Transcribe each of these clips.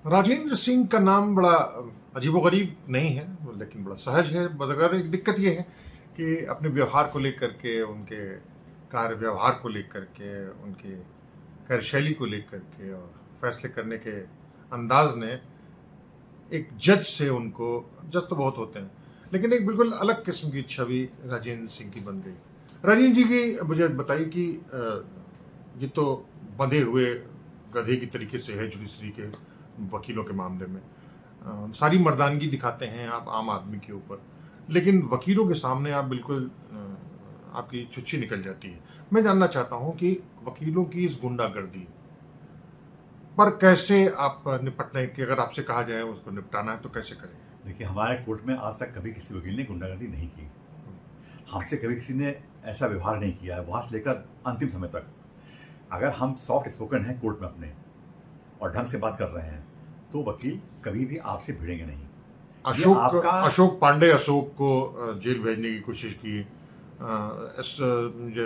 राजेंद्र सिंह का नाम बड़ा अजीबोगरीब नहीं है, लेकिन बड़ा सहज है। मगर एक दिक्कत ये है कि अपने व्यवहार को लेकर के, उनके कार्य व्यवहार को लेकर के, उनकी कार्यशैली को लेकर के और फैसले करने के अंदाज ने एक जज से उनको, जज तो बहुत होते हैं, लेकिन एक बिल्कुल अलग किस्म की छवि राजेंद्र सिंह की बन गई। राजेंद्र जी की मुझे बताइए कि ये तो बंधे हुए गधे की तरीके से है जुडिशरी के वकीलों के मामले में। सारी मर्दानगी दिखाते हैं आप आम आदमी के ऊपर, लेकिन वकीलों के सामने आप बिल्कुल आपकी चुच्ची निकल जाती है। मैं जानना चाहता हूं कि वकीलों की इस गुंडागर्दी पर कैसे आप निपटने की, अगर आपसे कहा जाए उसको निपटाना है तो कैसे करें? देखिए, हमारे कोर्ट में आज तक कभी किसी वकील ने गुंडागर्दी नहीं की। हमसे कभी किसी ने ऐसा व्यवहार नहीं किया है, वहाँ से लेकर अंतिम समय तक। अगर हम सॉफ्ट स्पोकन हैं कोर्ट में अपने और ढंग से बात कर रहे हैं, तो वकील कभी भी आपसे भिड़ेंगे नहीं। अशोक पांडे को जेल भेजने की कोशिश की।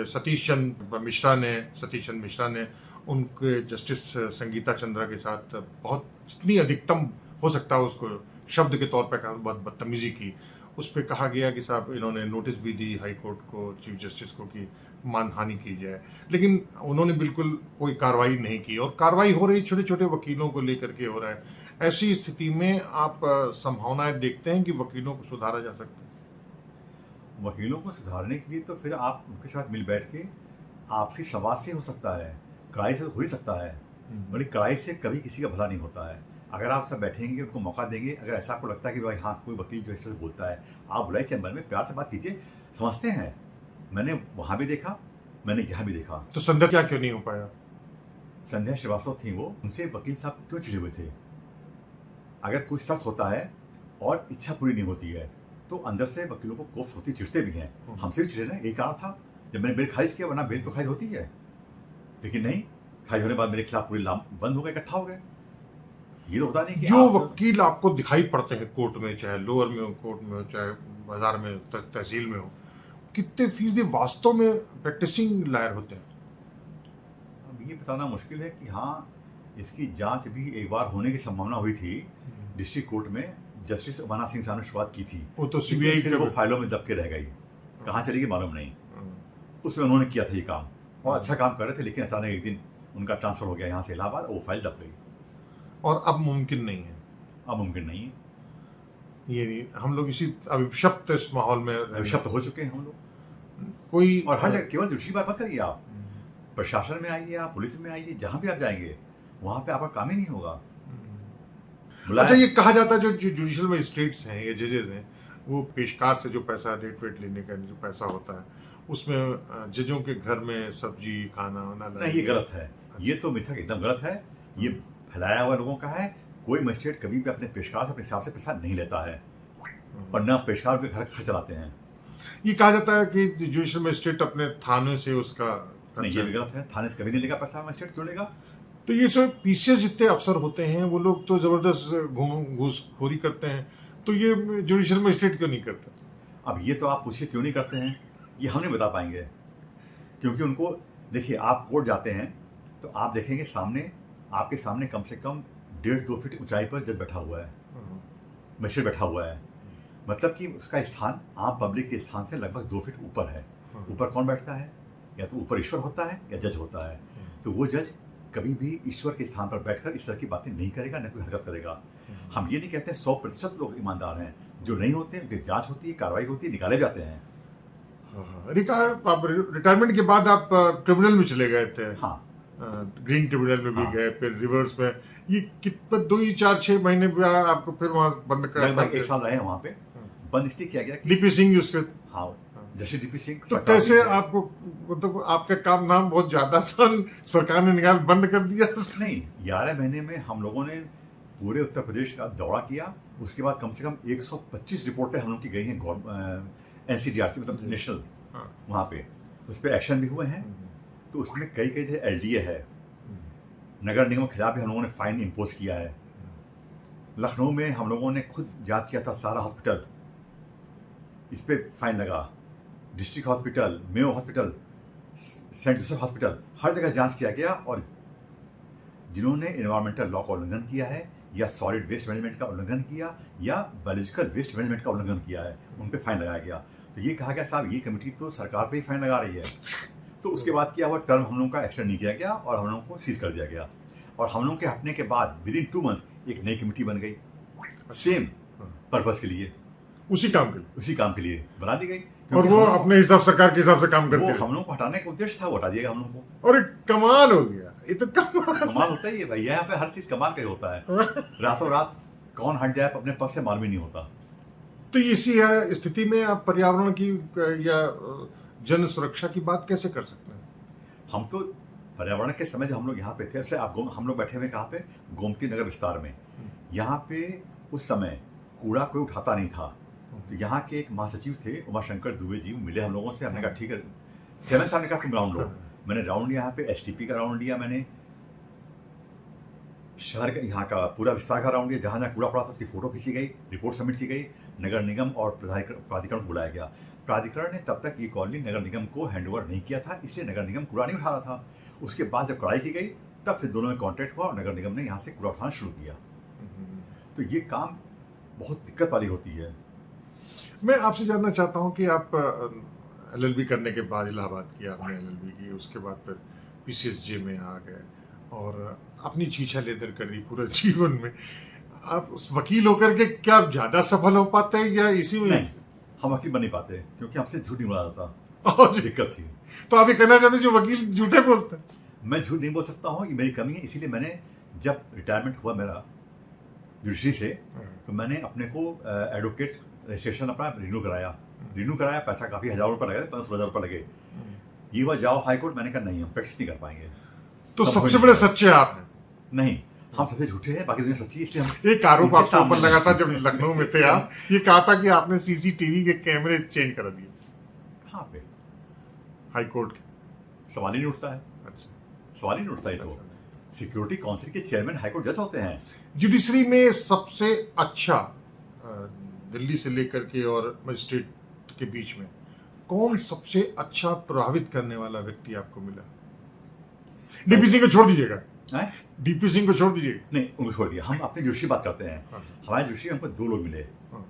सतीश चंद्र मिश्रा ने उनके जस्टिस संगीता चंद्रा के साथ बहुत जितनी अधिकतम हो सकता है उसको शब्द के तौर पर बहुत बदतमीजी की। उस पर कहा गया कि साहब इन्होंने नोटिस भी दी हाई कोर्ट को, चीफ जस्टिस को, कि मानहानि की जाए, लेकिन उन्होंने बिल्कुल कोई कार्रवाई नहीं की और कार्रवाई हो रही छोटे छोटे वकीलों को लेकर के हो रहा है। ऐसी स्थिति में आप संभावनाएं देखते हैं कि वकीलों को सुधारा जा सकता है? वकीलों को सुधारने के लिए तो फिर आप उनके साथ मिल बैठ के आपसी संवाद से हो सकता है, कड़ाई से तो हो ही सकता है। बड़ी कड़ाई से कभी किसी का भला नहीं होता है। अगर आप सब बैठेंगे, उनको मौका देंगे, अगर ऐसा आपको लगता है कि भाई हाँ कोई वकील जो इस तरह से बोलता है, आप बुलाइए चैम्बर में, प्यार से बात कीजिए। समझते हैं, मैंने वहाँ भी देखा, मैंने यहाँ भी देखा। तो संध्या क्या क्यों नहीं हो पाया? संध्या श्रीवास्तव थी वो, उनसे वकील साहब क्यों चिढ़े हुए थे? अगर कोई सख्त होता है और इच्छा पूरी नहीं होती है तो अंदर से वकीलों को कोफ्त होती, चिढ़ते भी हैं। हमसे भी चिढ़े ना, यही कारण था जब मैंने बेल खारिज किया, वरना बेल तो खारिज होती है, लेकिन नहीं, खारिज होने के बाद मेरे खिलाफ पूरे लाम बंद हो गए, इकट्ठा हो गए। ये तो होता नहीं कि जो वकील आपको दिखाई पड़ते हैं कोर्ट में, चाहे लोअर में हो, कोर्ट में हो, चाहे बाजार में, तहसील में हो, कितने फीसदी वास्तव में प्रैक्टिसिंग लायर होते हैं? अब ये बताना मुश्किल है कि हाँ, इसकी जांच भी एक बार होने की संभावना हुई थी डिस्ट्रिक्ट कोर्ट में। जस्टिस उमानाथ सिंह साहब ने शुरुआत की थी, वो तो सीबीआई फिर वो फाइलों में दब के रह गई, कहाँ चली गई मालूम नहीं। उसमें उन्होंने किया था ये काम और अच्छा काम कर रहे थे, लेकिन अचानक एक दिन उनका ट्रांसफर हो गया यहाँ से इलाहाबाद और वो फाइल दब गई। और अब मुमकिन नहीं है? अब मुमकिन नहीं है। ये नहीं, हम लोग इसी अभिशप्त इस माहौल में अभिशप्त हो चुके हैं हम लोग। कोई और हर जगह, केवल दूसरी बात मत करिए आप, प्रशासन में आइए, आप पुलिस में आइए, जहां भी आप जाएंगे वहां पे आपका काम ही नहीं होगा। अच्छा, ये कहा जाता है जो जुडिशियल मजिस्ट्रेट्स हैं या जजेस हैं, वो पेशकार से जो पैसा रेट वेट लेने का जो पैसा होता है, उसमें जजों के घर में सब्जी खाना वाना नहीं, ये गलत है। ये तो मिथक एकदम गलत है, ये फैलाया हुआ लोगों का है। कोई मजिस्ट्रेट कभी भी अपने पेशकार से अपने हिसाब से पैसा नहीं लेता है और न पेशकार के घर खर्च चलाते हैं। ये कहा जाता है कि जुडिशियल मजिस्ट्रेट अपने थाने से उसका, नहीं, ये भी गलत है। थाने से कभी नहीं लेगा पैसा, मजिस्ट्रेट क्यों लेगा? तो ये सब पीसीएस जितने अफसर होते हैं वो लोग तो जबरदस्त घूसखोरी करते हैं, तो ये जुडिशियल मजिस्ट्रेट क्यों नहीं करता? अब ये तो आप पूछिए क्यों नहीं करते हैं, ये हम नहीं बता पाएंगे, क्योंकि उनको देखिए, आप कोर्ट जाते हैं तो आप देखेंगे सामने, आपके सामने कम से कम 1.5-2 फीट ऊंचाई पर जज बैठा हुआ है, मजिस्ट्रेट बैठा हुआ है। मतलब कि उसका स्थान आम पब्लिक के स्थान से लगभग 2 फीट ऊपर है। ऊपर कौन बैठता है? या तो ऊपर ईश्वर होता है या जज होता है। तो वो जज कभी भी ईश्वर के स्थान पर बैठकर इस तरह की बातें नहीं करेगा, न कोई हरकत करेगा। हम ये नहीं कहते 100% लोग ईमानदार हैं, जो नहीं होते उनकी जांच होती है, कार्रवाई होती है, निकाले जाते हैं। रिटायरमेंट के बाद आप ट्रिब्यूनल में चले गए थे। हाँ, ग्रीन ट्रिब्यूनल में भी गए, फिर रिवर्स में। ये कितने 2-4-6 महीने आपको फिर वहां बंद कर, लगभग 1 साल रहे हैं वहां पे। बंद इसलिए किया गया कि डीपी सिंह उसके, हाँ, जस्टिस डीपी सिंह। तो कैसे आपको, मतलब आपका काम नाम बहुत ज्यादा था, सरकार ने निकाल बंद कर दिया? नहीं, 11 महीने में हम लोगों ने पूरे उत्तर प्रदेश का दौरा किया। उसके बाद कम से कम 125 रिपोर्टें हम लोग की गई हैं NCDRC, मतलब नेशनल, वहाँ पे उस पर एक्शन भी हुए हैं। तो उसमें कई जैसे LDA है, नगर निगम के खिलाफ भी हम लोगों ने फाइन इम्पोज किया है। लखनऊ में हम लोगों ने खुद जांच किया था, सारा हॉस्पिटल, इस पर फाइन लगा। District hospital, Mayo hospital, Saint Joseph hospital, हर जगह जांच किया गया। और जिन्होंने एनवायरमेंटल लॉ का उल्लंघन किया है या सॉलिड वेस्ट मैनेजमेंट का उल्लंघन किया या बायोलॉजिकल वेस्ट मैनेजमेंट का उल्लंघन किया है, उन पर फाइन लगाया गया। तो ये कहा गया साहब ये कमेटी तो सरकार पे ही फाइन लगा रही है। तो उसके बाद क्या हुआ, टर्म हम लोगों का एक्सटेंड नहीं किया गया और हम लोगों को सीज कर दिया गया। और हम लोगों के हटने के बाद विदिन 2 मंथ एक नई कमेटी बन गई सेम पर्पज के लिए, उसी काम के लिए, उसी काम के लिए बना दी गई। और वो अपने हिसाब सरकार के हिसाब से काम करते वो हैं। हम लोगों को हटाने का उद्देश्य था, वो हटा दिएगा हम लोगों को। और कमाल हो गया, ये तो कमाल। कमाल होता ही है भाई, यहाँ पे हर चीज कमाल का ही होता है। रातों रात कौन हट जाए अपने पद से मालूम ही नहीं होता। तो इसी स्थिति में आप पर्यावरण की या जन सुरक्षा की बात कैसे कर सकते हैं? हम तो पर्यावरण के समय जब हम लोग यहाँ पे थे, जैसे आप हम लोग बैठे हुए कहाँ पे, गोमती नगर विस्तार में। यहाँ पे उस समय कूड़ा कोई उठाता नहीं था। तो यहाँ के एक महासचिव थे उमाशंकर दुबे जी, मिले हम लोगों से। हमने कहा ठीक है, चेयरमैन साहब ने कहा तुम राउंड लो। मैंने राउंड लिया यहाँ पे, STP का राउंड लिया मैंने, शहर का यहाँ का पूरा विस्तार का राउंड लिया, जहाँ जहाँ कूड़ा पड़ा था उसकी फोटो खींची गई, रिपोर्ट सबमिट की गई, नगर निगम और प्राधिकरण को बुलाया गया। प्राधिकरण ने तब तक ये कॉलोनी नगर निगम को हैंडओवर नहीं किया था, इसलिए नगर निगम कूड़ा नहीं उठा रहा था। उसके बाद जब कड़ाई की गई तब फिर दोनों में कॉन्टैक्ट हुआ और नगर निगम ने यहाँ से कूड़ा उठाना शुरू किया। तो ये काम बहुत दिक्कत वाली होती है। मैं आपसे जानना चाहता हूँ कि आप LLB करने के बाद, इलाहाबाद की आपने LLB की, उसके बाद फिर PCSJ में आ गए और अपनी छीछा लेदर कर दी पूरे जीवन में। आप उस वकील होकर के क्या ज़्यादा सफल हो पाते हैं या इसी में? नहीं, हम वकील बन नहीं पाते क्योंकि हमसे झूठ नहीं बोला जाता, और दिक्कत थी। तो आप ये कहना चाहते हैं जो वकील झूठे बोलते हैं? मैं झूठ नहीं बोल सकता हूँ, ये मेरी कमी है। इसीलिए मैंने जब रिटायरमेंट हुआ मेरा जुडिशरी से, तो मैंने अपने को एडवोकेट रजिस्ट्रेशन अपना रिन्यू कराया। पैसा काफ़ी हज़ारों रुपये लगे, 15,000 रुपये लगे। ये हुआ जाओ हाई कोर्ट, मैंने कहा नहीं हम प्रैक्टिस नहीं कर पाएंगे। तो सबसे बड़े सच्चे आपने? नहीं, हम सबसे झूठे हैं, बाकी दुनिया सच्ची है। इसलिए हम एक आरोप आपके ऊपर लगा था जब लखनऊ में थे आप, ये कहा था कि आपने CCTV के कैमरे चेंज करा दिए। कहाँ पे? हाई कोर्ट के। सवाल ही नहीं उठता है। अच्छा, सवाल ही नहीं उठता है। तो सिक्योरिटी काउंसिल के चेयरमैन हाईकोर्ट जज होते हैं। जुडिशरी में सबसे अच्छा दिल्ली से लेकर के और मजिस्ट्रेट के बीच में कौन सबसे अच्छा प्रभावित करने वाला व्यक्ति आपको मिला? DP सिंह को छोड़ दीजिएगा, DP सिंह को छोड़ दीजिएगा। नहीं, उनको छोड़ दिया। हम अपनी जुडिशरी बात करते हैं। हाँ। हमारे जुडिशरी में हमको 2 लोग मिले। हाँ।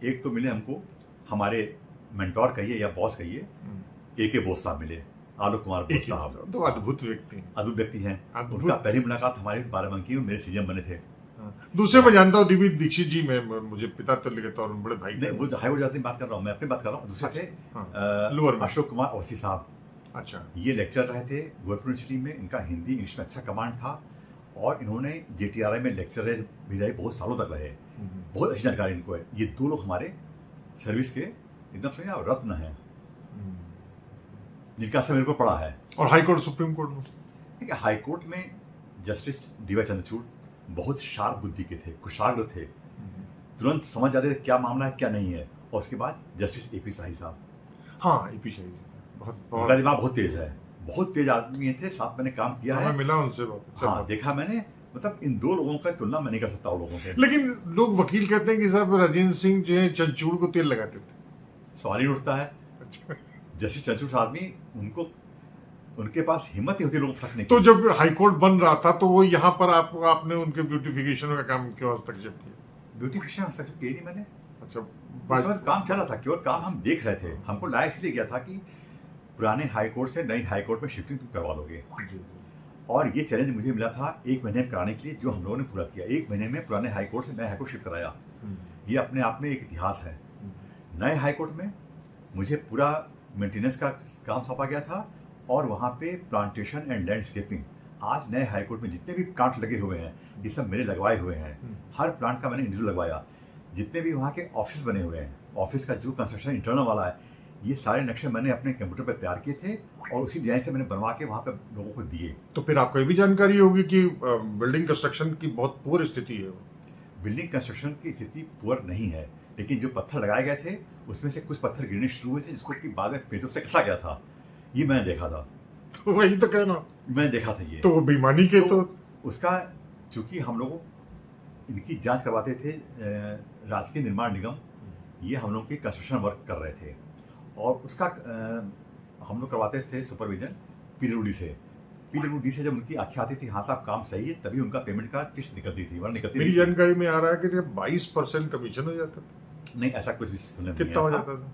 एक तो मिले हमको हमारे मेंटोर कहिए या बॉस कहिए, AK बोस साहब मिले, आलोक कुमार बोस साहब। तो अद्भुत व्यक्ति हैं। अद्भुत व्यक्ति हैं। उनका पहली मुलाकात हमारे बाराबंकी में मेरे CM बने थे। दूसरे में जानता हूँ दिव्य दीक्षित जी, में मुझे पिता तुल्य के तौर में बड़े भाई। नहीं, वो हाईकोर्ट जज की बात कर रहा हूँ, मैं अपनी बात कर रहा हूँ। दूसरे थे लोअर में अशोक कुमार ओसी साहब। अच्छा, ये लेक्चर रहे थे गोरखपुर यूनिवर्सिटी में। इनका हिंदी इंग्लिश में अच्छा कमांड था और इन्होंने JTRI में लेक्चर भी रहे, बहुत सालों तक रहे। बहुत अच्छी जानकारी इनको है। ये 2 लोग हमारे सर्विस के एकदम से रत्न हैं, जिनका असर मेरे को पड़ा है। और हाई कोर्ट, सुप्रीम कोर्ट में? ठीक है, हाई कोर्ट में जस्टिस DY चंद्रचूड़ बहुत शार्प बुद्धि के थे, कुशाग्र थे, तुरंत समझ जाते थे क्या मामला है क्या नहीं है। और उसके बाद जस्टिस AP शाही साहब। हाँ, AP शाही जी उनका दिमाग बहुत तेज है, बहुत तेज आदमी थे। साथ मैंने काम किया है, मिला उनसे बहुत। हाँ, देखा मैंने। मतलब इन 2 लोगों का तुलना मैं नहीं कर सकता उन लोगों से। लेकिन लोग वकील कहते हैं कि साहब राजेंद्र सिंह जो है चंचूड़ को तेल लगाते थे। सवाल ही उठता है। अच्छा। जस्टिस चंचूड़ आदमी, उनको उनके पास हिम्मत नहीं होती लोगों को फटने की। तो जब हाईकोर्ट बन रहा था तो वो यहाँ पर आपने उनके ब्यूटिफिकेशन का काम क्यों हस्तक्षेप किया? ब्यूटिफिकेशन हस्तक्षेप किया नहीं मैंने। अच्छा, उस वक्त काम चल रहा था, केवल काम हम देख रहे थे। हमको लाया इसलिए गया था कि पुराने हाई कोर्ट से नई हाई कोर्ट में शिफ्टिंग करवा लोगे। और ये चैलेंज मुझे मिला था 1 महीने में कराने के लिए, जो हम लोगों ने पूरा किया। 1 महीने में पुराने हाई कोर्ट से नए हाई कोर्ट शिफ्ट कराया। ये अपने आप में एक इतिहास है। नए हाई कोर्ट में मुझे पूरा मेंटेनेंस का काम सौंपा गया था और वहाँ पे प्लांटेशन एंड लैंडस्केपिंग। आज नए हाई कोर्ट में जितने भी प्लांट लगे हुए हैं ये सब मेरे लगवाए हुए हैं। हर प्लांट का मैंने इंडिविजुअल लगवाया। जितने भी वहाँ के ऑफिस बने हुए हैं, ऑफिस का जो कंस्ट्रक्शन इंटरनल वाला है, ये सारे नक्शे मैंने अपने कंप्यूटर पर तैयार किए थे और उसी डिजाइन से मैंने बनवा के वहाँ पे लोगों को दिए। तो फिर आपको ये भी जानकारी होगी कि बिल्डिंग कंस्ट्रक्शन की बहुत पुअर स्थिति है। बिल्डिंग कंस्ट्रक्शन की स्थिति पुअर नहीं है, लेकिन जो पत्थर लगाए गए थे उसमें से कुछ पत्थर गिरने शुरू हुए थे, जिसको कि बाद में पेचों से कसा गया था। ये मैंने देखा था। तो वही तो कहना, मैंने देखा था ये। तो वो बेईमानी के तो उसका, चूंकि हम लोग इनकी जांच करवाते थे राजकीय निर्माण निगम, ये हम लोग की कंस्ट्रक्शन वर्क कर रहे थे और उसका हम लोग करवाते थे सुपरविजन PWD से। PWD से जब उनकी आंखें आती थी हाँ साहब काम सही है, तभी उनका पेमेंट का किस्त निकलती थी, वरना निकलती मेरी नहीं थी। जानकारी में आ रहा है कि 22% कमीशन हो जाता था। नहीं, ऐसा कुछ भी सुनने में नहीं कितना हो आया था। जाता था?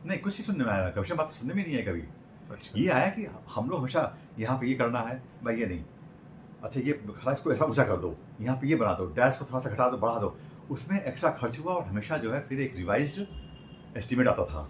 नहीं, कुछ ही सुनने में आया, कमीशन बात तो सुनने में नहीं है कभी। अच्छा, ये आया कि हम लोग हमेशा यहाँ पे ये करना है, भाई ये नहीं, अच्छा ये खरा इसको ऐसा ऊंचा कर दो, यहाँ पे ये बना दो, डैश को थोड़ा सा घटा दो, बढ़ा दो, उसमें एक्स्ट्रा खर्च हुआ और हमेशा जो है फिर एक रिवाइज्ड एस्टीमेट आता था।